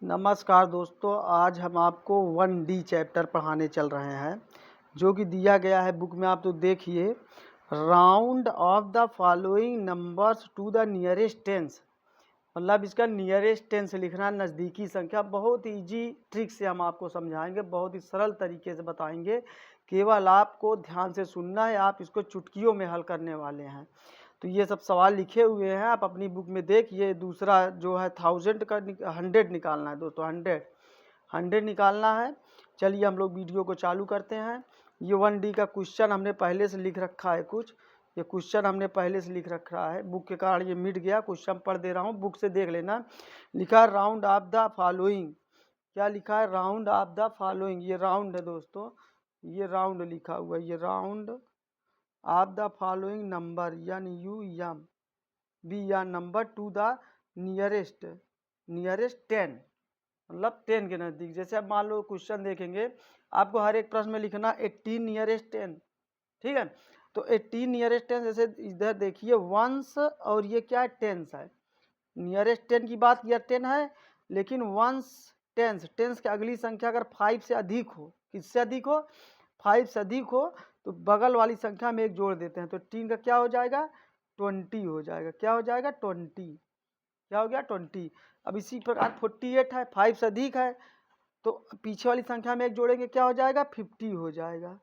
नमस्कार दोस्तों, आज हम आपको 1D चैप्टर पढ़ाने चल रहे हैं जो कि दिया गया है बुक में। आप तो देखिए, round off the following numbers to the nearest tens, मतलब इसका नियरेस्ट टेंस लिखना, नज़दीकी संख्या। बहुत ईजी ट्रिक से हम आपको समझाएंगे, बहुत ही सरल तरीके से बताएंगे। केवल आपको ध्यान से सुनना है, आप इसको चुटकियों में हल करने वाले हैं। तो ये सब सवाल लिखे हुए हैं, आप अपनी बुक में देखिए। दूसरा जो है 1000 का 100 निकालना है दोस्तों, 100 निकालना है। चलिए हम लोग वीडियो को चालू करते हैं। ये 1D का क्वेश्चन हमने पहले से लिख रखा है कुछ, ये क्वेश्चन हमने पहले से लिख रखा है, बुक के कारण ये मिट गया। क्वेश्चन पढ़ दे रहा हूँ, बुक से देख लेना। लिखा है राउंड ऑफ द फॉलोइंग। क्या लिखा है? Round off the following. ये राउंड है दोस्तों, ये राउंड लिखा हुआ है, ये round off the following number NUM B या नंबर टू द नियरेस्ट 10, मतलब 10 के नज़दीक। जैसे अब मान लो क्वेश्चन देखेंगे, आपको हर एक प्रश्न में लिखना 18 नियरेस्ट 10, ठीक है। तो 18 नियरेस्ट 10, जैसे इधर देखिए वंस, और ये क्या है? टेंस है। नियरेस्ट 10 की बात किया, 10 है, लेकिन वंस टेंस की अगली संख्या अगर 5 से अधिक हो, किससे अधिक हो? 5 से अधिक हो, तो बगल वाली संख्या में एक जोड़ देते हैं, तो 3 का क्या हो जाएगा? 20 हो जाएगा। क्या हो जाएगा? 20। क्या हो गया? 20। अब इसी प्रकार 48 है, 5 से अधिक है, तो पीछे वाली संख्या में एक जोड़ेंगे, क्या हो जाएगा? 50 हो जाएगा।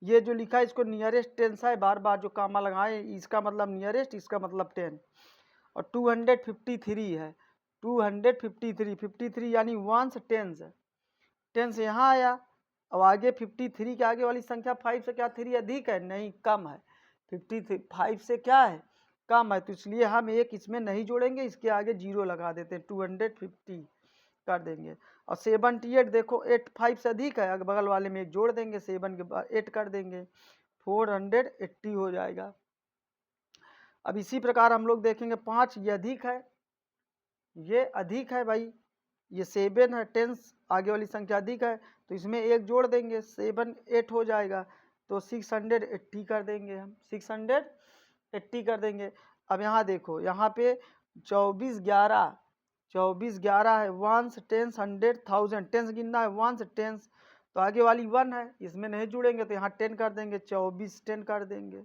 ये जो लिखा है इसको नियरेस्ट टेंस है, बार बार जो कामा लगाए, इसका मतलब नियरेस्ट, इसका मतलब 10। और 253 है, 253, 53 यानी वंस टेंस है। टेंस यहाँ आया, अब आगे 53 के आगे वाली संख्या 5 से क्या 3 अधिक है? नहीं, कम है। 55 से क्या है? कम है, तो इसलिए हम एक इसमें नहीं जोड़ेंगे, इसके आगे 0 लगा देते हैं, 250 कर देंगे। और 78 देखो, 8 5 से अधिक है, अगर बगल वाले में एक जोड़ देंगे, 7 के बाद 8 कर देंगे, 480 हो जाएगा। अब इसी प्रकार हम लोग देखेंगे 5, ये अधिक है, ये अधिक है भाई, ये 7 है, टेंस आगे वाली संख्या अधिक है, तो इसमें एक जोड़ देंगे, 7 8 हो जाएगा, तो 680 कर देंगे हम, 680 कर देंगे। अब यहाँ देखो, यहाँ पे 24 11 है, वंस टेंस 100 1000, टेंस गिनना है, वंस टेंस, तो आगे वाली 1 है, इसमें नहीं जुड़ेंगे, तो यहाँ 10 कर देंगे, 24 10 कर देंगे,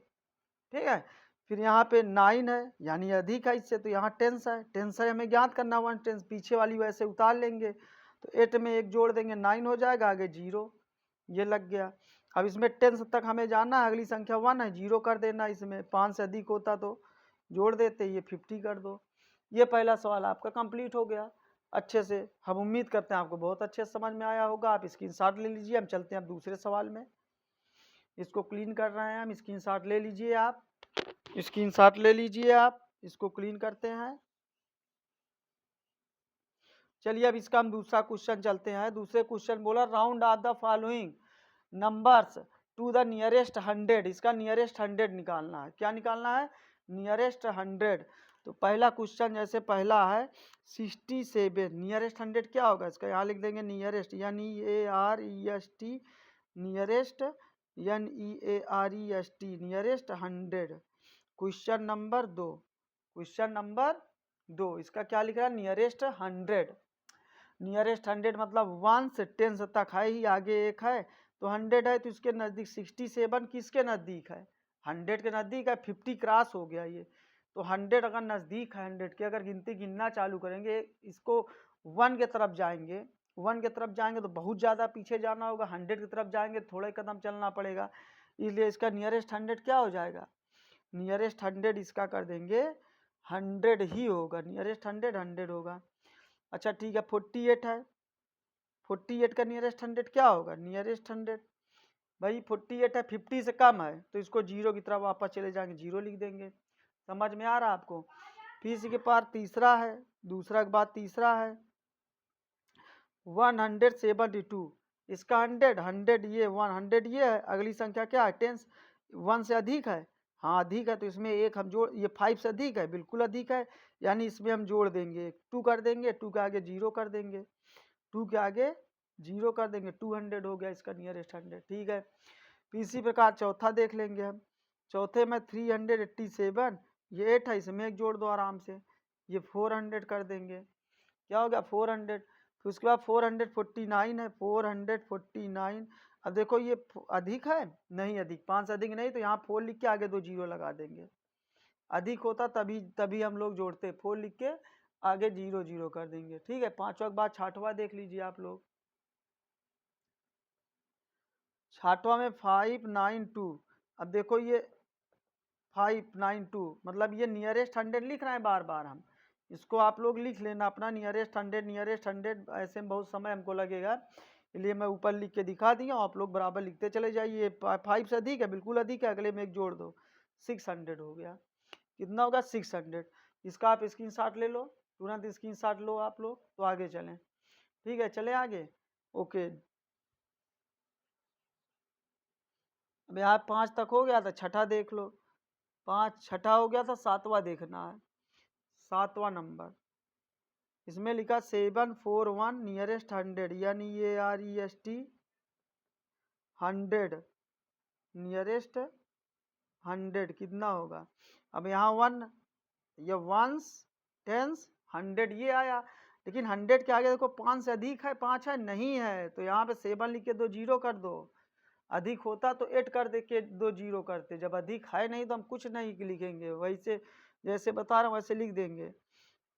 ठीक है। फिर यहाँ पे 9 है, यानी अधिक है इससे, तो यहाँ टेंस है, टेंस है, हमें ज्ञात करना 1 टेंस, पीछे वाली वैसे उतार लेंगे, तो 8 में एक जोड़ देंगे, 9 हो जाएगा, आगे 0, ये लग गया। अब इसमें टेंस तक हमें जाना है, अगली संख्या 1 है, 0 कर देना, इसमें 5 से अधिक होता तो जोड़ देते, ये 50 कर दो। ये पहला सवाल आपका कंप्लीट हो गया अच्छे से। हम उम्मीद करते हैं आपको बहुत अच्छे से समझ में आया होगा। आप स्क्रीनशॉट ले लीजिए, हम चलते हैं अब दूसरे सवाल में। इसको क्लीन कर रहे हैं हम, स्क्रीनशॉट ले लीजिए आप, स्क्रीनशॉट ले लीजिए आप, इसको क्लीन करते हैं। चलिए अब इसका हम दूसरा क्वेश्चन चलते हैं। दूसरे क्वेश्चन बोला round off the following numbers to the nearest 100, इसका नियरेस्ट 100 निकालना है। क्या निकालना है? नियरेस्ट 100। तो पहला क्वेश्चन जैसे पहला है 67, नियरेस्ट 100 क्या होगा इसका? यहाँ लिख देंगे nearest, NEAREST, nearest NEAREST, nearest 100। Question number 2, question number 2, इसका क्या लिख रहा है? नियरेस्ट 100। नियरेस्ट 100 मतलब 1 से 10 तक है ही, आगे एक है, तो 100 है, तो इसके नज़दीक 67 किसके नज़दीक है? 100 के नज़दीक है, 50 क्रॉस हो गया ये, तो 100 अगर नज़दीक है 100 के, अगर गिनती गिनना चालू करेंगे, इसको 1 के तरफ जाएंगे, 1 के तरफ जाएंगे तो बहुत ज़्यादा पीछे जाना होगा, 100 की तरफ जाएंगे थोड़े कदम चलना पड़ेगा, इसलिए इसका नियरेस्ट 100 क्या हो जाएगा? नियरेस्ट 100 इसका कर देंगे 100 ही होगा, नियरेस्ट 100 100 होगा। अच्छा ठीक है, 48 है, 48 का नियरेस्ट 100 क्या होगा? नियरेस्ट 100 भाई 48 है, 50 से कम है, तो इसको 0 की तरफ वापस चले जाएंगे, 0 लिख देंगे। समझ में आ रहा आपको? फिर इसके पार तीसरा है, दूसरा के बाद तीसरा है 172, इसका 100 ये 100 ये है, अगली संख्या क्या है? 10, 1 से अधिक है, हाँ अधिक है, तो इसमें एक हम जोड़, ये 5 से अधिक है, बिल्कुल अधिक है, यानी इसमें हम जोड़ देंगे, 2 कर देंगे, 2 के आगे 0 कर देंगे, 2 के आगे 0 कर देंगे, 200 हो गया इसका नियरेस्ट 100, ठीक है। फिर इसी प्रकार चौथा देख लेंगे हम। चौथे में 387, ये 8 है, इसमें एक जोड़ दो आराम से, ये 400 कर देंगे। क्या हो गया? 400। फिर उसके बाद 449 है, 449। अब देखो ये अधिक है, नहीं अधिक, 5 से अधिक नहीं, तो यहाँ 4 लिख के आगे 2 जीरो लगा देंगे। अधिक होता तभी तभी हम लोग जोड़ते, 4 लिख के आगे 0 0 कर देंगे। ठीक है, पांचवा के बाद छठवा देख लीजिए आप लोग। छठवा में 592। अब देखो ये 592 मतलब ये नियरेस्ट 100 लिख रहे हैं बार बार हम, इसको आप लोग लिख लेना अपना, नियरेस्ट 100 नियरेस्ट 100। ऐसे में बहुत समय हमको लगेगा, इसलिए मैं ऊपर लिख के दिखा दिया, आप लोग बराबर लिखते चले जाइए। 5 से अधिक है, बिल्कुल अधिक है, अगले में एक जोड़ दो, 600 हो गया। कितना होगा 600। इसका आप स्क्रीनशॉट ले लो, तुरंत स्क्रीनशॉट लो आप लोग, तो आगे चलें। ठीक है, चले आगे। ओके, अब यहाँ 5 तक हो गया था, छठा देख लो। 5 छठा हो गया था, सातवां देखना है। सातवां नंबर, इसमें लिखा 741 नियरेस्ट 100, यानी ये REST 100 नियरेस्ट 100 कितना होगा। अब यहाँ 1 ये वंस टेंस 100 ये आया, लेकिन 100 के आगे देखो 5 से अधिक है, 5 है नहीं है, तो यहाँ पे 7 लिख के 2 जीरो कर दो। अधिक होता तो 8 कर दे के 2 जीरो करते, जब अधिक है नहीं तो हम कुछ नहीं लिखेंगे, वैसे जैसे बता रहा हूँ वैसे लिख देंगे।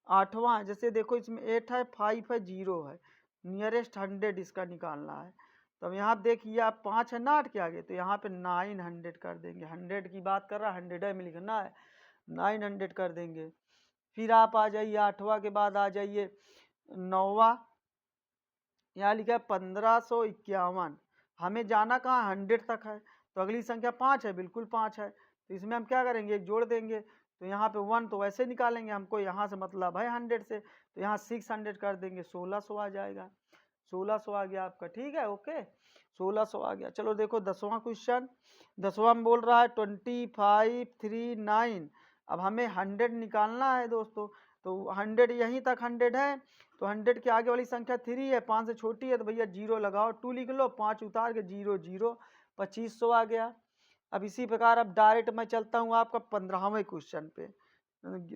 आठवां, जैसे देखो इसमें 8 है, 5 है, 0 है, नियरेस्ट 100 इसका निकालना है। तो अब यहाँ देखिए आप 5 है ना 8 के आगे, तो यहाँ पे 900 कर देंगे। 100 की बात कर रहा है, 100 में लिखना है, 900 कर देंगे। फिर आप आ जाइए आठवां के बाद आ जाइए नौवा, यहाँ लिखा है 1551। हमें जाना कहाँ 100 तक है, तो अगली संख्या 5 है, बिल्कुल 5 है, तो इसमें हम क्या करेंगे एक जोड़ देंगे। तो यहाँ पे 1 तो वैसे निकालेंगे, हमको यहाँ से मतलब है 100 से, तो यहाँ 600 कर देंगे, 1600 आ जाएगा। 1600 आ गया आपका। ठीक है, ओके, 1600 आ गया। चलो देखो 10वां क्वेश्चन, 10वां में बोल रहा है 2539। अब हमें 100 निकालना है दोस्तों, तो 100 यहीं तक 100 है, तो 100 के आगे वाली संख्या 3 है, 5 से छोटी है, तो भैया 0 लगाओ, 2 लिख लो, 5 उतार के 0 0, 2500 आ गया। अब इसी प्रकार अब डायरेक्ट मैं चलता हूँ आपका 15वें क्वेश्चन पे।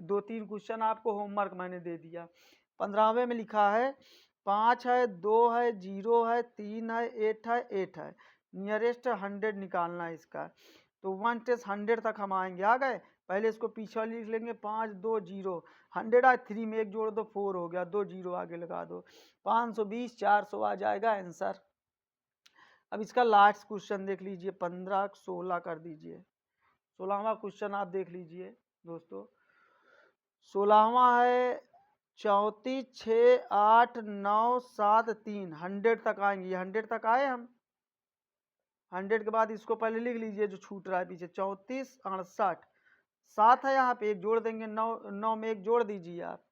2-3 क्वेश्चन आपको होमवर्क मैंने दे दिया। 15वें में लिखा है 5 है, 2 है, 0 है, 3 है, 8 है, 8 है, नियरेस्ट 100 निकालना है इसका। तो 1 टेस्ट 100 तक हम आएंगे, आ गए। पहले इसको पीछे लिख लेंगे, 5 2 0, 100 आए, 3 में एक जोड़ दो, 4 हो गया, 2 जीरो आगे लगा दो, 520 400 आ जाएगा आंसर। अब इसका लास्ट क्वेश्चन देख लीजिए, 15 16 कर दीजिए। 16वां क्वेश्चन आप देख लीजिए दोस्तों। 16वां है 34 6 8 9 7 3, 100 तक आएंगे, 100 तक आए हम। 100 के बाद इसको पहले लिख लीजिए जो छूट रहा है पीछे, 34 68, 7 है, यहाँ पे एक जोड़ देंगे, 9 9 में एक जोड़ दीजिए आप,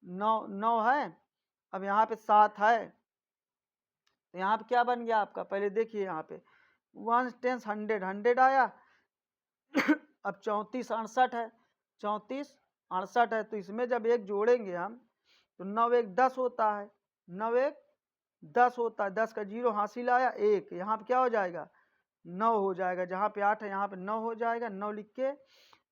9 9 है। अब यहाँ पे 7 है, तो यहाँ पे क्या बन गया आपका, पहले देखिए यहाँ पे 1 10 100 100 आया। अब 34 68 है, 34 68 है, तो इसमें जब एक जोड़ेंगे हम, तो 9 1 10 होता है, 9 1 10 होता है, 10 का जीरो हासिल आया, 1 यहाँ पे क्या हो जाएगा 9 हो जाएगा, जहाँ पे 8 है यहाँ पे 9 हो जाएगा। 9 लिख के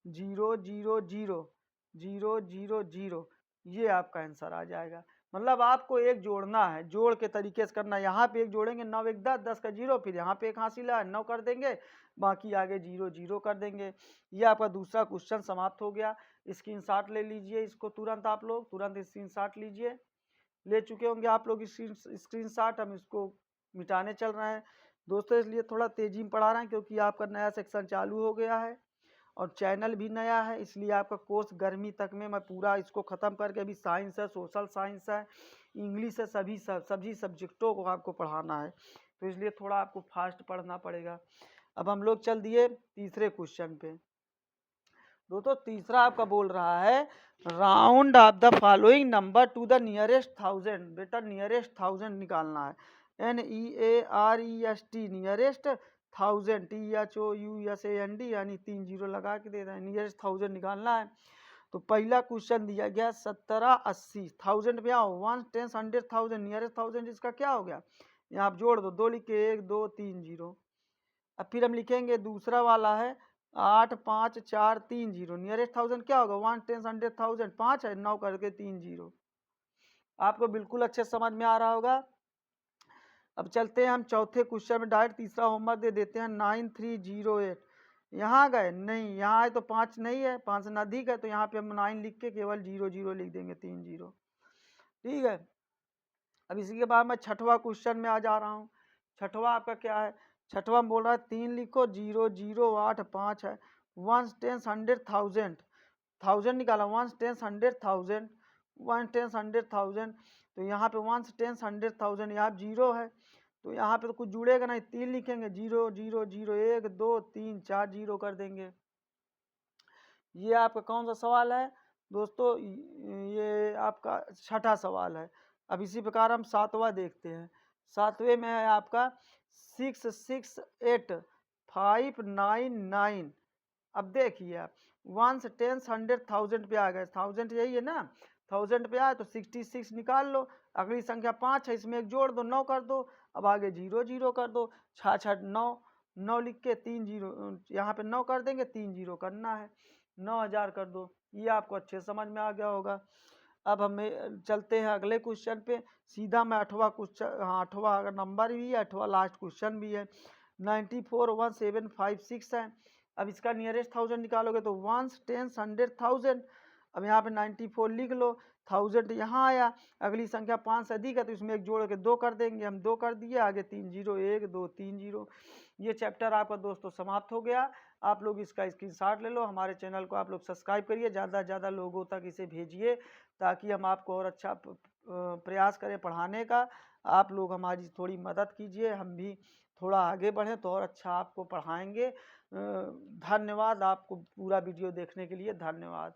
0 0 0 0 0 0, ये आपका आंसर आ जाएगा। मतलब आपको एक जोड़ना है, जोड़ के तरीके से करना है। यहाँ पे एक जोड़ेंगे, 9 1 10, 10 का जीरो, फिर यहाँ पे एक हासिल है 9 कर देंगे, बाकी आगे 0 0 कर देंगे। ये आपका दूसरा क्वेश्चन समाप्त हो गया। स्क्रीनशॉट ले लीजिए इसको तुरंत, आप लोग तुरंत स्क्रीनशॉट लीजिए, ले चुके होंगे आप लोग स्क्रीनशॉट। हम इसको मिटाने चल रहे हैं दोस्तों, इसलिए थोड़ा तेजी में पढ़ा रहे हैं, क्योंकि आपका नया सेक्शन चालू हो गया है और चैनल भी नया है, इसलिए आपका कोर्स गर्मी तक में मैं पूरा इसको ख़त्म करके, अभी साइंस है, सोशल साइंस है, इंग्लिश है, सभी सब्जेक्टों को आपको पढ़ाना है, तो इसलिए थोड़ा आपको फास्ट पढ़ना पड़ेगा। अब हम लोग चल दिए तीसरे क्वेश्चन पे दोस्तों। तीसरा आपका बोल रहा है round off the following number to the nearest 1000। बेटा नियरेस्ट 1000 निकालना है, NEAREST नियरेस्ट 1000, THOUSAND, यानी 3 जीरो लगा के दे रहे हैं, नियरेस्ट 1000 निकालना है। तो पहला क्वेश्चन दिया गया 1780, 1000 पे आओ, 1 10 100 1000, नियरेस्ट 1000 इसका क्या हो गया, यहाँ आप जोड़ दो, 2 लिख के 1 2 3 जीरो। अब फिर हम लिखेंगे दूसरा वाला है 8 5 4 3 जीरो, नियरेस्ट 1000 क्या होगा, 1 10 100 1000, 5 है, 9 करके 3 जीरो। आपको बिल्कुल अच्छे समझ में आ रहा होगा। अब चलते हैं हम चौथे क्वेश्चन में, डायरेक्ट तीसरा होमवर्क दे देते हैं। 9308 यहाँ गए नहीं, यहाँ है तो 5 नहीं है, 5 से अधिक है, तो यहाँ पे हम 9 लिख के केवल 00 लिख देंगे, 3 0। ठीक है। अब इसी के बाद मैं छठवां क्वेश्चन में आ जा रहा हूँ। छठवां आपका क्या है? छठवां बोल रहा है 3 लिखो, 0 0 8 5 है, 1 10 100 1000, 1000 निकाला, 1 10 100 1000, 1 10 100 1000, तो यहाँ पे 1 10 100 1000, यहाँ 0 है, तो यहाँ पे तो कुछ जुड़ेगा नहीं, 3 लिखेंगे, 0 0 0 1 2 3 4 0 कर देंगे। ये आपका कौन सा सवाल है दोस्तों? ये आपका छठा सवाल है। अब इसी प्रकार हम सातवां देखते हैं। सातवें में है आपका 668 599। अब देखिए आप 1 10 100 1000 पे आ गए, 1000 यही है ना, 1000 पे आए तो 66 निकाल लो, अगली संख्या 5 है, इसमें एक जोड़ दो, 9 कर दो, अब आगे 0 0 कर दो, 6 6 9, 9 लिख के 3 0 यहाँ पे 9 कर देंगे, 3 0 करना है, 9000 कर दो। ये आपको अच्छे समझ में आ गया होगा। अब हमें चलते हैं अगले क्वेश्चन पे। सीधा मैं आठवां क्वेश्चन, हाँ आठवां नंबर भी है, आठवां लास्ट क्वेश्चन भी है। 941756 है। अब इसका नियरेस्ट 1000 निकालोगे तो 1 10 100 1000। अब यहाँ पे 94 लिख लो, 1000 यहाँ आया, अगली संख्या 5 से अधिक है तो इसमें एक जोड़ के 2 कर देंगे, हम 2 कर दिए, आगे 3 0 1 2 3 0। ये चैप्टर आपका दोस्तों समाप्त हो गया। आप लोग इसका स्क्रीनशॉट ले लो, हमारे चैनल को आप लोग सब्सक्राइब करिए, ज़्यादा से ज़्यादा लोगों तक इसे भेजिए, ताकि हम आपको और अच्छा प्रयास करें पढ़ाने का। आप लोग हमारी थोड़ी मदद कीजिए, हम भी थोड़ा आगे बढ़ें तो और अच्छा आपको पढ़ाएंगे। धन्यवाद, आपको पूरा वीडियो देखने के लिए धन्यवाद।